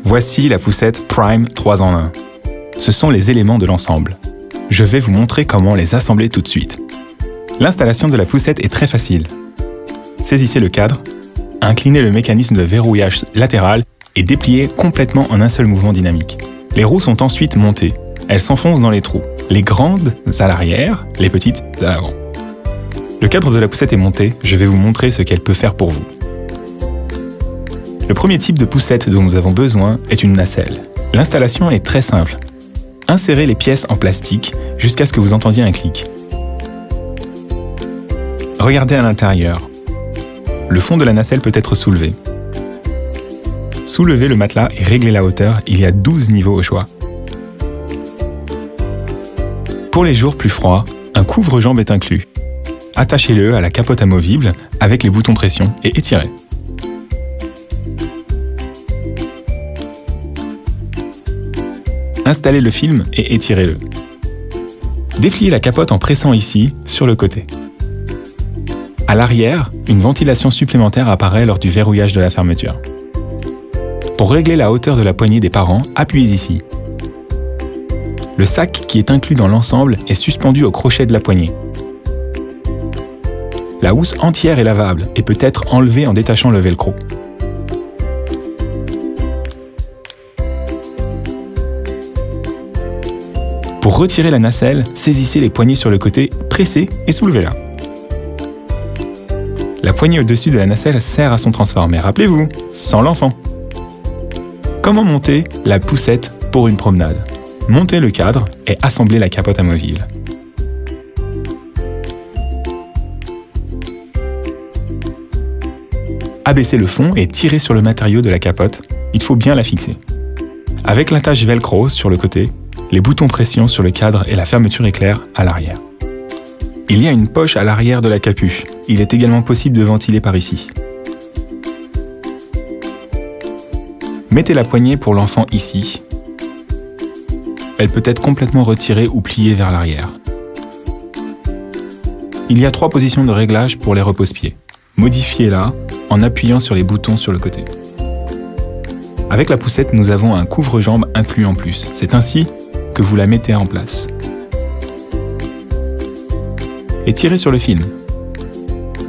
Voici la poussette Prime 3 en 1. Ce sont les éléments de l'ensemble. Je vais vous montrer comment les assembler tout de suite. L'installation de la poussette est très facile. Saisissez le cadre, inclinez le mécanisme de verrouillage latéral et dépliez complètement en un seul mouvement dynamique. Les roues sont ensuite montées. Elles s'enfoncent dans les trous. Les grandes à l'arrière, les petites à l'avant. Le cadre de la poussette est monté, je vais vous montrer ce qu'elle peut faire pour vous. Le premier type de poussette dont nous avons besoin est une nacelle. L'installation est très simple. Insérez les pièces en plastique jusqu'à ce que vous entendiez un clic. Regardez à l'intérieur. Le fond de la nacelle peut être soulevé. Soulevez le matelas et réglez la hauteur, il y a 12 niveaux au choix. Pour les jours plus froids, un couvre-jambe est inclus. Attachez-le à la capote amovible avec les boutons pression et étirez. Installez le film et étirez-le. Dépliez la capote en pressant ici, sur le côté. À l'arrière, une ventilation supplémentaire apparaît lors du verrouillage de la fermeture. Pour régler la hauteur de la poignée des parents, appuyez ici. Le sac qui est inclus dans l'ensemble est suspendu au crochet de la poignée. La housse entière est lavable et peut être enlevée en détachant le velcro. Pour retirer la nacelle, saisissez les poignées sur le côté, pressez et soulevez-la. La poignée au-dessus de la nacelle sert à son transport, mais rappelez-vous, sans l'enfant. Comment monter la poussette pour une promenade ? Montez le cadre et assemblez la capote amovible. Abaissez le fond et tirez sur le matériau de la capote, il faut bien la fixer. Avec l'attache velcro sur le côté, les boutons pression sur le cadre et la fermeture éclair à l'arrière. Il y a une poche à l'arrière de la capuche, il est également possible de ventiler par ici. Mettez la poignée pour l'enfant ici. Elle peut être complètement retirée ou pliée vers l'arrière. Il y a 3 positions de réglage pour les repose-pieds. Modifiez-la en appuyant sur les boutons sur le côté. Avec la poussette, nous avons un couvre-jambe inclus en plus. C'est ainsi que vous la mettez en place. Et tirez sur le film.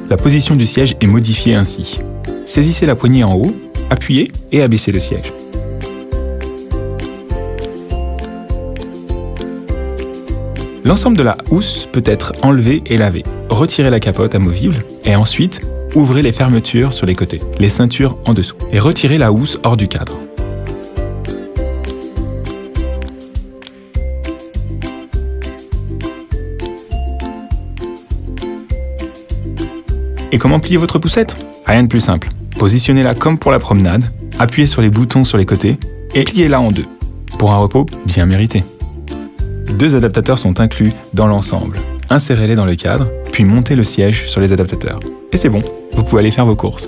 La position du siège est modifiée ainsi. Saisissez la poignée en haut, appuyez et abaissez le siège. L'ensemble de la housse peut être enlevé et lavé. Retirez la capote amovible et ensuite ouvrez les fermetures sur les côtés, les ceintures en dessous et retirez la housse hors du cadre. Et comment plier votre poussette ? Rien de plus simple. Positionnez-la comme pour la promenade, appuyez sur les boutons sur les côtés et pliez-la en 2 pour un repos bien mérité. 2 adaptateurs sont inclus dans l'ensemble. Insérez-les dans le cadre, puis montez le siège sur les adaptateurs. Et c'est bon, vous pouvez aller faire vos courses.